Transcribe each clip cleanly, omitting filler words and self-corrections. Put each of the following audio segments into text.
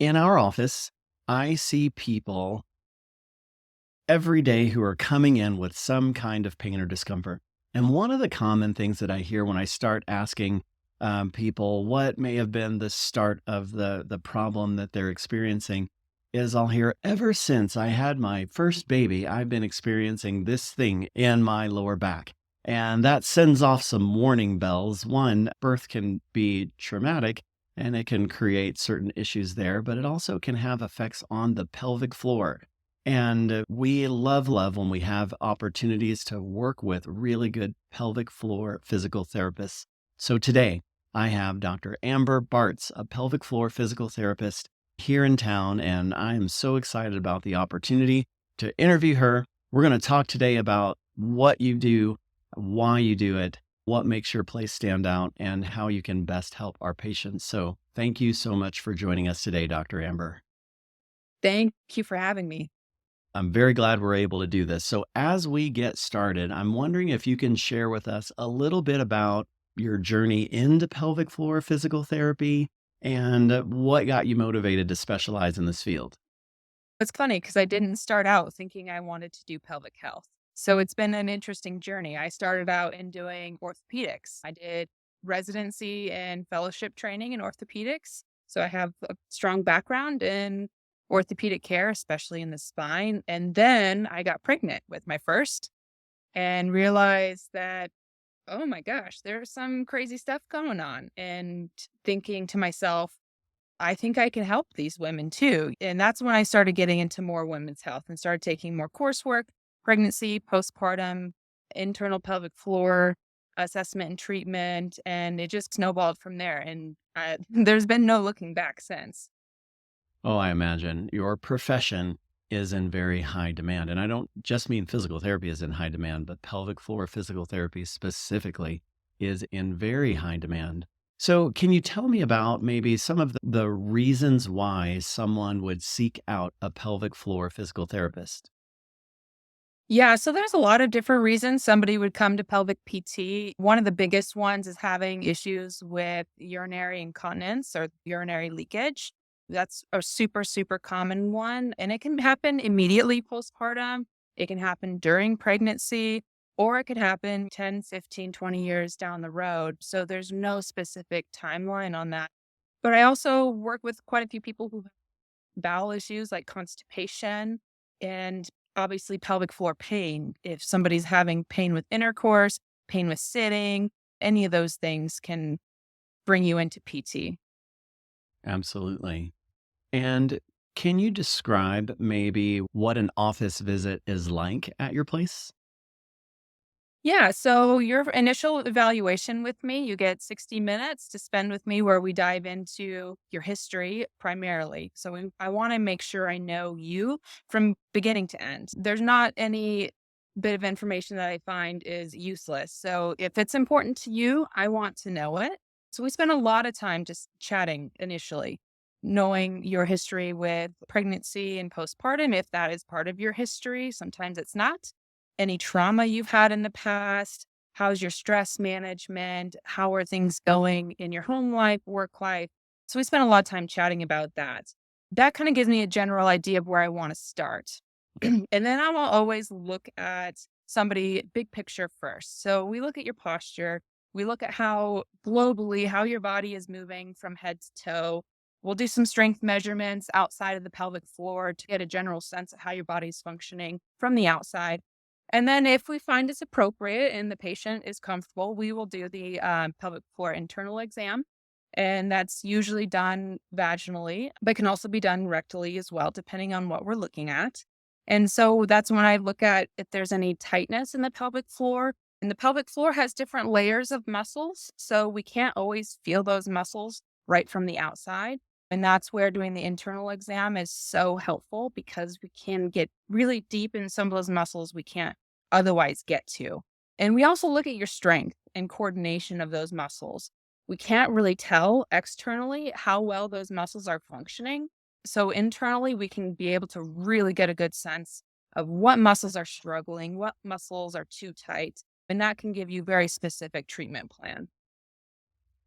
In our office, I see people every day who are coming in with some kind of pain or discomfort. And one of the common things that I hear when I start asking people what may have been the start of the problem that they're experiencing is I'll hear, ever since I had my first baby, I've been experiencing this thing in my lower back. And that sends off some warning bells. One, birth can be traumatic and it can create certain issues there, but it also can have effects on the pelvic floor. And we love when we have opportunities to work with really good pelvic floor physical therapists. So today I have Dr. Amber Bartz, a pelvic floor physical therapist here in town, and I am so excited about the opportunity to interview her. We're going to talk today about what you do, why you do it, what makes your place stand out, and how you can best help our patients. So thank you so much for joining us today, Dr. Amber. Thank you for having me. I'm very glad we're able to do this. So, as we get started, I'm wondering if you can share with us a little bit about your journey into pelvic floor physical therapy and what got you motivated to specialize in this field. It's funny because I didn't start out thinking I wanted to do pelvic health. So it's been an interesting journey. I started out in doing orthopedics. I did residency and fellowship training in orthopedics. So I have a strong background in orthopedic care, especially in the spine. And then I got pregnant with my first and realized that, oh my gosh, there's some crazy stuff going on. And thinking to myself, I think I can help these women too. And that's when I started getting into more women's health and started taking more coursework, pregnancy, postpartum, internal pelvic floor assessment and treatment. And it just snowballed from there. And there's been no looking back since. Oh, I imagine your profession is in very high demand. And I don't just mean physical therapy is in high demand, but pelvic floor physical therapy specifically is in very high demand. So, can you tell me about maybe some of the reasons why someone would seek out a pelvic floor physical therapist? Yeah, so there's a lot of different reasons somebody would come to pelvic PT. One of the biggest ones is having issues with urinary incontinence or urinary leakage. That's a super, super common one. And it can happen immediately postpartum. It can happen during pregnancy, or it could happen 10, 15, 20 years down the road. So there's no specific timeline on that. But I also work with quite a few people who have bowel issues like constipation and obviously pelvic floor pain. If somebody's having pain with intercourse, pain with sitting, any of those things can bring you into PT. Absolutely. And can you describe maybe what an office visit is like at your place? Yeah, so your initial evaluation with me, you get 60 minutes to spend with me where we dive into your history primarily. I want to make sure I know you from beginning to end. There's not any bit of information that I find is useless. So if it's important to you, I want to know it. So we spend a lot of time just chatting initially, knowing your history with pregnancy and postpartum, if that is part of your history. Sometimes it's not any trauma you've had in the past. How's your stress management? How are things going in your home life, work life? So we spent a lot of time chatting about that. That kind of gives me a general idea of where I want to start. And then I will always look at somebody big picture first. So we look at your posture. We look at how globally, how your body is moving from head to toe. We'll do some strength measurements outside of the pelvic floor to get a general sense of how your body's functioning from the outside. And then if we find it's appropriate and the patient is comfortable, we will do the pelvic floor internal exam. And that's usually done vaginally, but can also be done rectally as well, depending on what we're looking at. And so that's when I look at if there's any tightness in the pelvic floor. And the pelvic floor has different layers of muscles. So we can't always feel those muscles right from the outside. And that's where doing the internal exam is so helpful because we can get really deep in some of those muscles we can't otherwise get to. And we also look at your strength and coordination of those muscles. We can't really tell externally how well those muscles are functioning. So internally, we can be able to really get a good sense of what muscles are struggling, what muscles are too tight, and that can give you very specific treatment plan.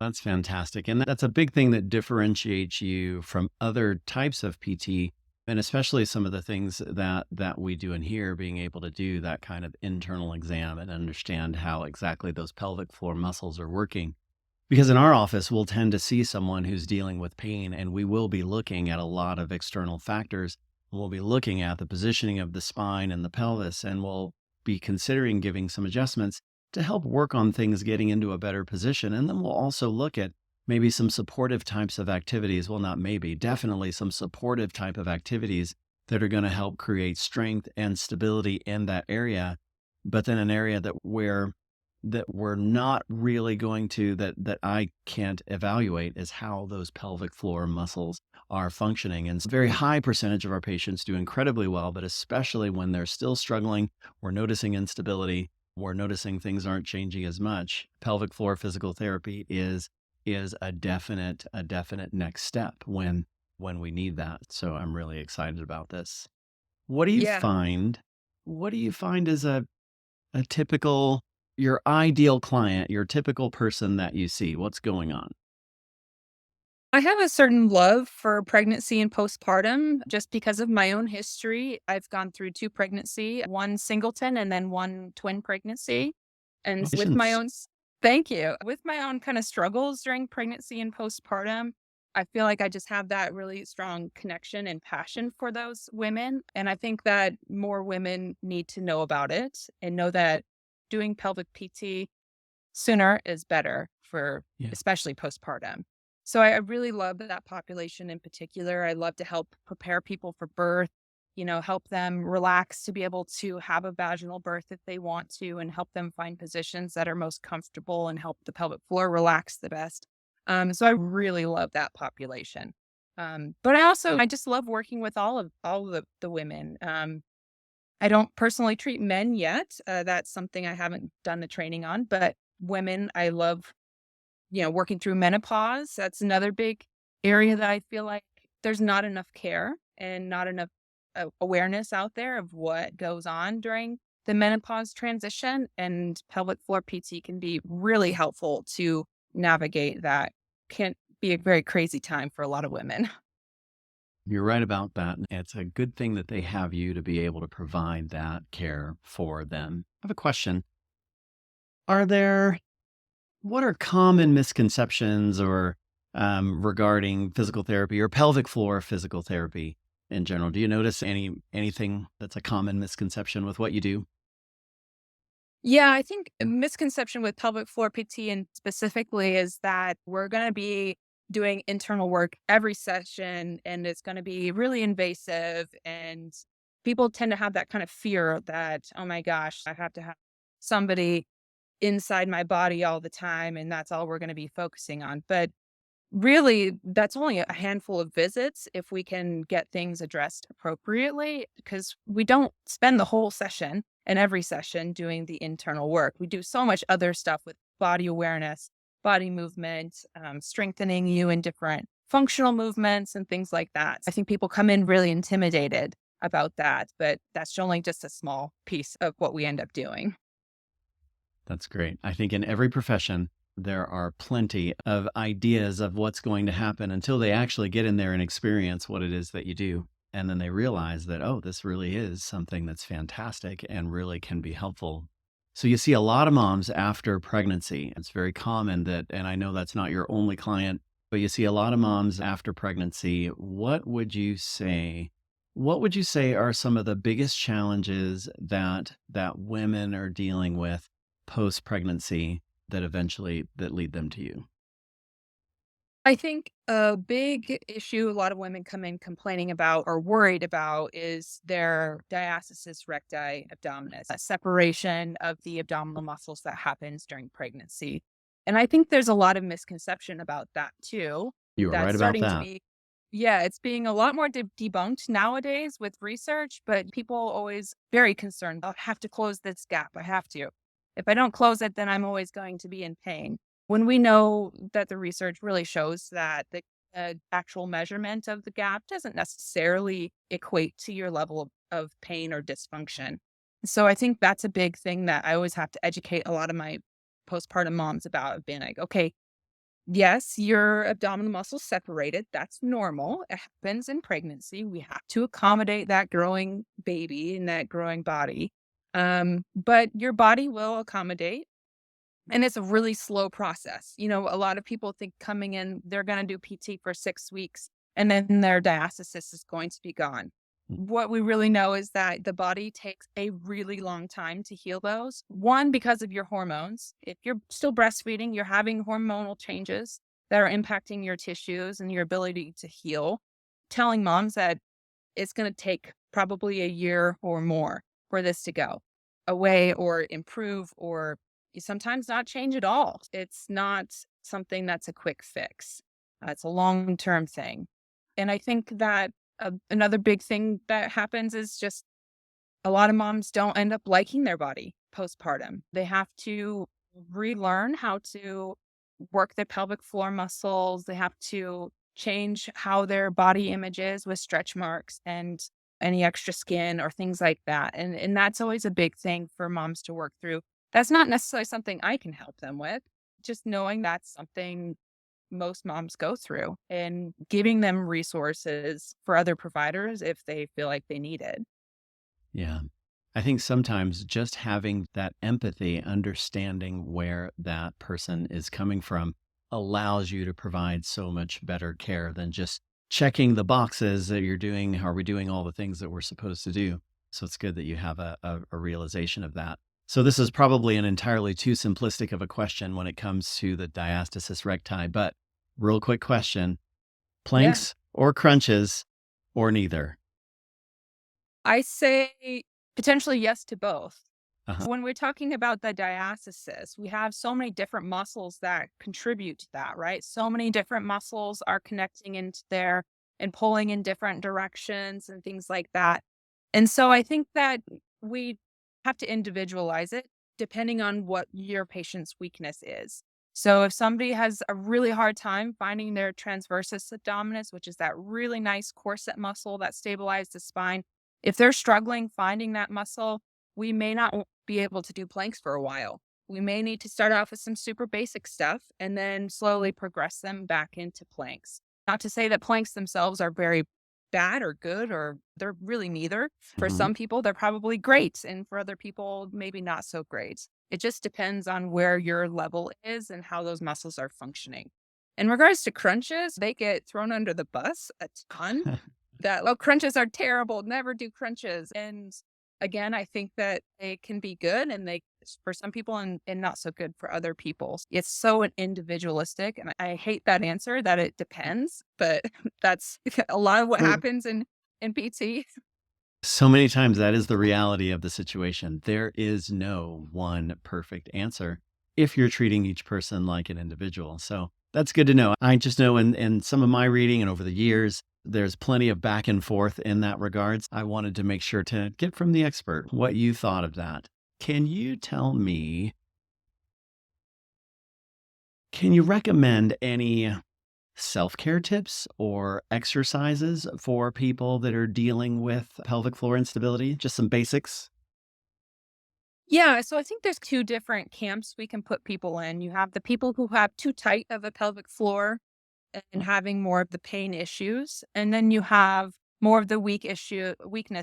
That's fantastic. And that's a big thing that differentiates you from other types of PT, and especially some of the things that we do in here, being able to do that kind of internal exam and understand how exactly those pelvic floor muscles are working. Because in our office, we'll tend to see someone who's dealing with pain, and we will be looking at a lot of external factors. We'll be looking at the positioning of the spine and the pelvis, and we'll be considering giving some adjustments to help work on things getting into a better position. And then we'll also look at maybe some supportive types of activities. Well, not maybe, definitely some supportive type of activities that are going to help create strength and stability in that area. But then an area that we're not really going to that I can't evaluate is how those pelvic floor muscles are functioning. And a very high percentage of our patients do incredibly well, but especially when they're still struggling, we're noticing instability, we're noticing things aren't changing as much. Pelvic floor physical therapy is a definite next step when we need that. So I'm really excited about this. What do you Yeah. find? What do you find is a typical, your ideal client, your typical person that you see? What's going on? I have a certain love for pregnancy and postpartum just because of my own history. I've gone through 2 pregnancy, 1 singleton and then 1 twin pregnancy. And with my Patients. own thank you. With my own kind of struggles during pregnancy and postpartum, I feel like I just have that really strong connection and passion for those women. And I think that more women need to know about it and know that doing pelvic PT sooner is better for Yeah. especially postpartum. So I really love that population in particular. I love to help prepare people for birth, help them relax to be able to have a vaginal birth if they want to, and help them find positions that are most comfortable and help the pelvic floor relax the best. So I really love that population. But I just love working with all of the women. I don't personally treat men yet. That's something I haven't done the training on, but women, I love, working through menopause. That's another big area that I feel like there's not enough care and not enough awareness out there of what goes on during the menopause transition. And pelvic floor PT can be really helpful to navigate that. Can be a very crazy time for a lot of women. You're right about that. It's a good thing that they have you to be able to provide that care for them. I have a question. Are there, what are common misconceptions or regarding physical therapy or pelvic floor physical therapy in general? Do you notice anything that's a common misconception with what you do? Yeah, I think a misconception with pelvic floor PT and specifically is that we're going to be doing internal work every session and it's going to be really invasive. And people tend to have that kind of fear that, oh my gosh, I have to have somebody inside my body all the time. And that's all we're going to be focusing on. But really, that's only a handful of visits if we can get things addressed appropriately, because we don't spend the whole session and every session doing the internal work. We do so much other stuff with body awareness, body movement, strengthening you in different functional movements and things like that. I think people come in really intimidated about that, but that's only just a small piece of what we end up doing. That's great. I think in every profession, there are plenty of ideas of what's going to happen until they actually get in there and experience what it is that you do. And then they realize that, oh, this really is something that's fantastic and really can be helpful. So you see a lot of moms after pregnancy. It's very common that, and I know that's not your only client, but you see a lot of moms after pregnancy. What would you say are some of the biggest challenges that women are dealing with post pregnancy that lead them to you? I think a big issue a lot of women come in complaining about or worried about is their diastasis recti abdominis, a separation of the abdominal muscles that happens during pregnancy. And I think there's a lot of misconception about that too. You are right That's about starting to that. be, yeah, it's being a lot more debunked nowadays with research, but people always very concerned. I have to close this gap. I have to. If I don't close it, then I'm always going to be in pain when we know that the research really shows that the actual measurement of the gap doesn't necessarily equate to your level of pain or dysfunction. So I think that's a big thing that I always have to educate a lot of my postpartum moms about, of being like, okay, Yes, your abdominal muscles separated. That's normal. It happens in pregnancy. We have to accommodate that growing baby and that growing body. But your body will accommodate. And it's a really slow process. A lot of people think coming in, they're going to do PT for 6 weeks and then their diastasis is going to be gone. Mm. What we really know is that the body takes a really long time to heal those. One, because of your hormones. If you're still breastfeeding, you're having hormonal changes that are impacting your tissues and your ability to heal. Telling moms that it's going to take probably a year or more for this to go away or improve or sometimes not change at all. It's not something that's a quick fix. It's a long-term thing. And I think that another big thing that happens is just a lot of moms don't end up liking their body postpartum. They have to relearn how to work their pelvic floor muscles. They have to change how their body image is with stretch marks and any extra skin or things like that. And that's always a big thing for moms to work through. That's not necessarily something I can help them with. Just knowing that's something most moms go through and giving them resources for other providers if they feel like they need it. Yeah. I think sometimes just having that empathy, understanding where that person is coming from, allows you to provide so much better care than just checking the boxes that you're doing. Are we doing all the things that we're supposed to do? So it's good that you have a realization of that. So this is probably an entirely too simplistic of a question when it comes to the diastasis recti, but real quick question, Yeah. planks or crunches or neither? I say potentially yes to both. Uh-huh. When we're talking about the diastasis, we have so many different muscles that contribute to that, right? So many different muscles are connecting into there and pulling in different directions and things like that. And so I think that we have to individualize it depending on what your patient's weakness is. So if somebody has a really hard time finding their transversus abdominis, which is that really nice corset muscle that stabilizes the spine, if they're struggling finding that muscle, we may not be able to do planks for a while. We may need to start off with some super basic stuff and then slowly progress them back into planks. Not to say that planks themselves are very bad or good, or they're really neither. For Mhm. some people, they're probably great. And for other people, maybe not so great. It just depends on where your level is and how those muscles are functioning. In regards to crunches, they get thrown under the bus a ton that, "Oh, crunches are terrible, never do crunches." And again, I think that they can be good and they for some people and not so good for other people. It's so individualistic, and I hate that answer that it depends, but that's a lot of what Well, happens in PT. so many times that is the reality of the situation. There is no one perfect answer if you're treating each person like an individual. So that's good to know. I just know in some of my reading and over the years, there's plenty of back and forth in that regards. I wanted to make sure to get from the expert what you thought of that. Can you tell me, can you recommend any self care tips or exercises for people that are dealing with pelvic floor instability? Just some basics. Yeah, so I think there's 2 different camps we can put people in. You have the people who have too tight of a pelvic floor and having more of the pain issues, and then you have more of the weakness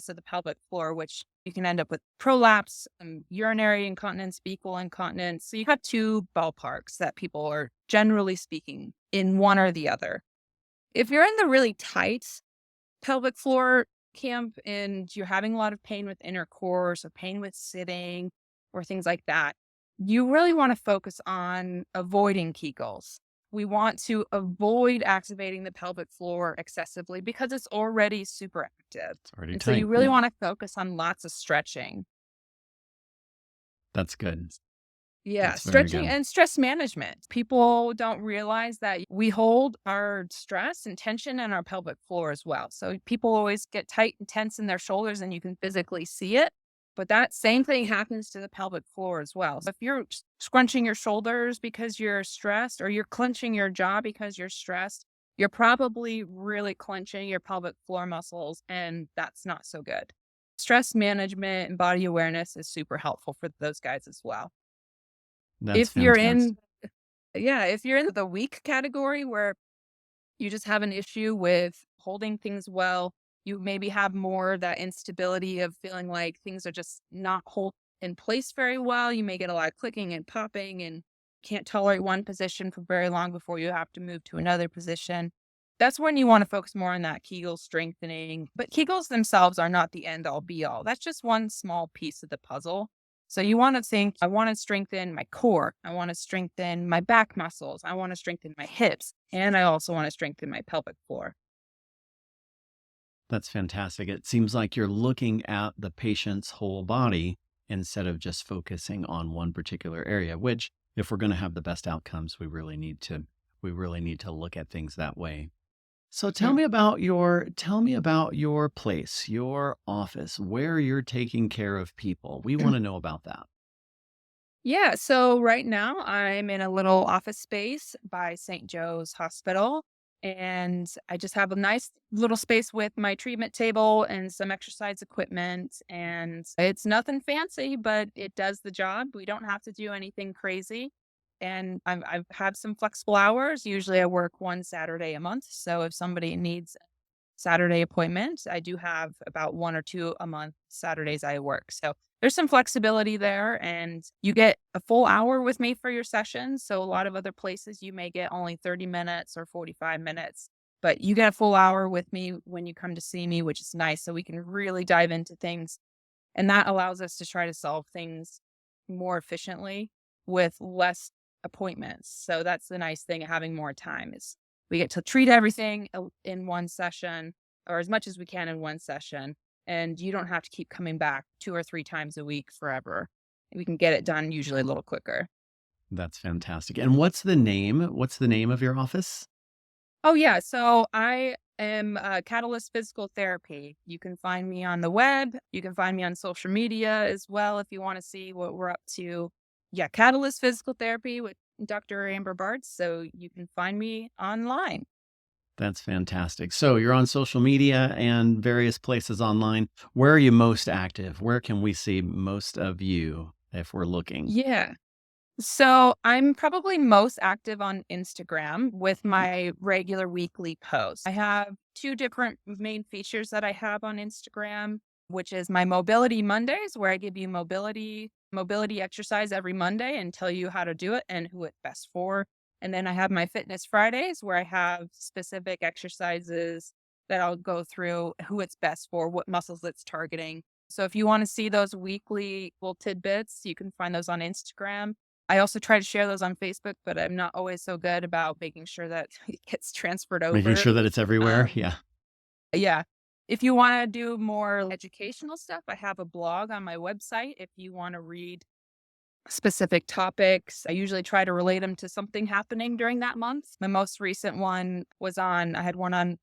of the pelvic floor, which you can end up with prolapse, urinary incontinence, fecal incontinence. So you have 2 ballparks that people are generally speaking in one or the other. If you're in the really tight pelvic floor camp and you're having a lot of pain with intercourse or pain with sitting or things like that, you really want to focus on avoiding Kegels. We want to avoid activating the pelvic floor excessively because it's already super active. It's already And so you tight. really Yeah, want to focus on lots of stretching. that's good. Yeah, That's very stretching good. and stress management. People don't realize that we hold our stress and tension in our pelvic floor as well. So people always get tight and tense in their shoulders and you can physically see it. But that same thing happens to the pelvic floor as well. So if you're scrunching your shoulders because you're stressed or you're clenching your jaw because you're stressed, you're probably really clenching your pelvic floor muscles, and that's not so good. Stress management and body awareness is super helpful for those guys as well. That's If you're fantastic. in Yeah, if you're in the weak category where you just have an issue with holding things well, you maybe have more that instability of feeling like things are just not hold in place very well. You may get a lot of clicking and popping and can't tolerate one position for very long before you have to move to another position. That's when you want to focus more on that Kegel strengthening. But Kegels themselves are not the end all be all. That's just one small piece of the puzzle. So you want to think, I want to strengthen my core. I want to strengthen my back muscles. I want to strengthen my hips. And I also want to strengthen my pelvic floor. That's fantastic. It seems like you're looking at the patient's whole body instead of just focusing on one particular area, which if we're going to have the best outcomes, we really need to look at things that way. So Mm. tell me about your place, your office, where you're taking care of people. We want to know about that. Yeah, so right now I'm in a little office space by St. Joe's Hospital. And I just have a nice little space with my treatment table and some exercise equipment. And it's nothing fancy, but it does the job. We don't have to do anything crazy. And I've had some flexible hours. Usually I work one Saturday a month. So if somebody needs Saturday appointments. I do have about 1 or 2 a month Saturdays I work. So there's some flexibility there, and you get a full hour with me for your sessions. So a lot of other places you may get only 30 minutes or 45 minutes, but you get a full hour with me when you come to see me, which is nice. So we can really dive into things, and that allows us to try to solve things more efficiently with less appointments. So that's the nice thing of having more time is we get to treat everything in one session or as much as we can in one session. And you don't have to keep coming back 2 or 3 times a week forever. We can get it done usually a little quicker. That's fantastic. And what's the name? What's the name of your office? Oh, yeah. So I am Catalyst Physical Therapy. You can find me on the web. You can find me on social media as well if you want to see what we're up to. Yeah, Catalyst Physical Therapy with Dr. Amber Bartz. So you can find me online. That's fantastic. So you're on social media and various places online. Where are you most active? Where can we see most of you if we're looking? Yeah. So I'm probably most active on Instagram with my regular weekly posts. I have two different main features that I have on Instagram, which is my Mobility Mondays, where I give you mobility exercise every Monday and tell you how to do it and who it's best for. And then I have my Fitness Fridays, where I have specific exercises that I'll go through who it's best for, what muscles it's targeting. So if you want to see those weekly little tidbits, you can find those on Instagram. I also try to share those on Facebook, but I'm not always so good about making sure that it gets transferred Making over. sure that it's everywhere. Um, Yeah. yeah. If you wanna do more educational stuff, I have a blog on my website if you wanna read specific topics. I usually try to relate them to something happening during that month. My most recent one was I had one on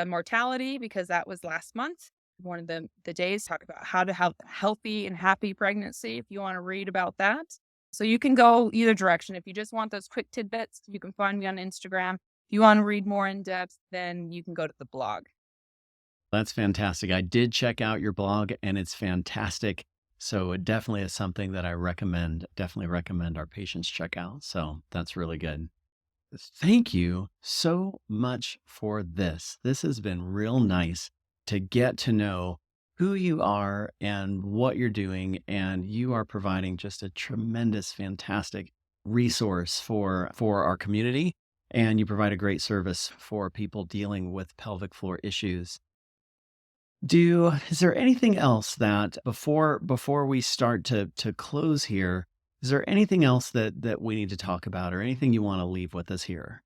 mortality because that was last month. One of the days talk about how to have healthy and happy pregnancy if you want to read about that. So you can go either direction. If you just want those quick tidbits, you can find me on Instagram. If you want to read more in depth, then you can go to the blog. That's fantastic. I did check out your blog and it's fantastic. So it definitely is something that I definitely recommend our patients check out. So that's really good. Thank you so much for this. This has been real nice to get to know who you are and what you're doing. And you are providing just a tremendous, fantastic resource for our community. And you provide a great service for people dealing with pelvic floor issues. Is there anything else that before we start to close here, is there anything else that we need to talk about or anything you want to leave with us here?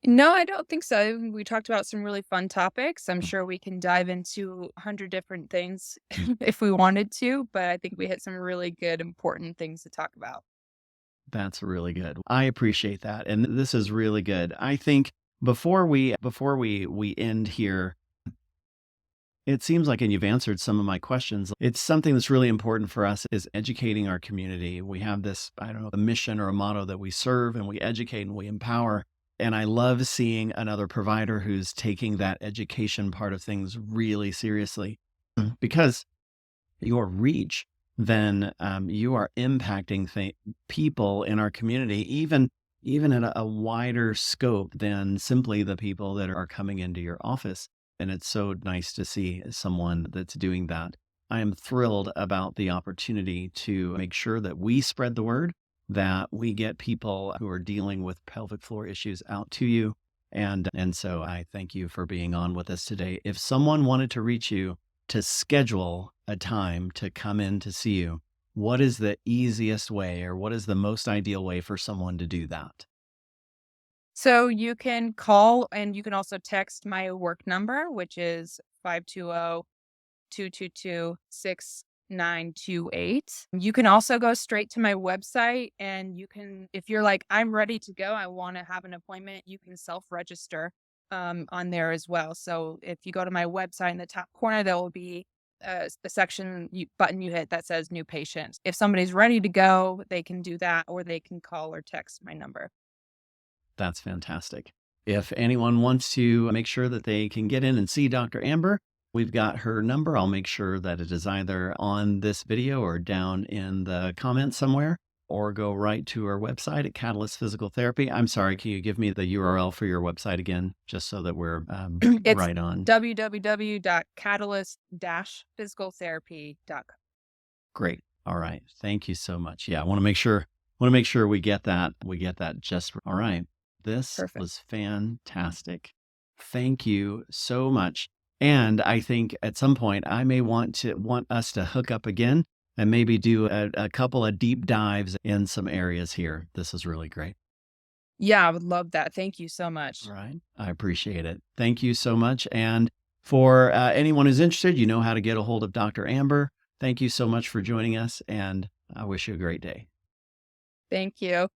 No, I don't think so. We talked about some really fun topics. I'm sure we can dive into 100 different things if we wanted to, but I think we hit some really good, important things to talk about. That's really good. I appreciate that. And this is really good. I think before we end here, it seems like, and you've answered some of my questions. It's something that's really important for us is educating our community. We have this, I don't know, a mission or a motto that we serve and we educate and we empower. And I love seeing another provider who's taking that education part of things really seriously because your reach then you are impacting people in our community, even at a wider scope than simply the people that are coming into your office. And it's so nice to see someone that's doing that. I am thrilled about the opportunity to make sure that we spread the word, that we get people who are dealing with pelvic floor issues out to you. And so I thank you for being on with us today. If someone wanted to reach you to schedule a time to come in to see you, what is the easiest way or what is the most ideal way for someone to do that? So you can call and you can also text my work number, which is 520-222-6928. You can also go straight to my website and you can, if you're like, I'm ready to go, I want to have an appointment, you can self-register on there as well. So if you go to my website in the top corner, there will be the button you hit that says new patient. If somebody's ready to go, they can do that or they can call or text my number. That's fantastic. If anyone wants to make sure that they can get in and see Dr. Amber, we've got her number. I'll make sure that it is either on this video or down in the comments somewhere, or go right to her website at Catalyst Physical Therapy. I'm sorry, can you give me the URL for your website again, just so that we're It's right on? www.catalyst-physicaltherapy.com. Great. All right. Thank you so much. Yeah, I want to make sure we get that just all right. This Perfect. was fantastic. Thank you so much. And I think at some point I may want us to hook up again and maybe do a couple of deep dives in some areas here. This is really great. Yeah, I would love that. Thank you so much. All right. I appreciate it. Thank you so much. And for anyone who's interested, you know how to get a hold of Dr. Amber. Thank you so much for joining us, and I wish you a great day. Thank you.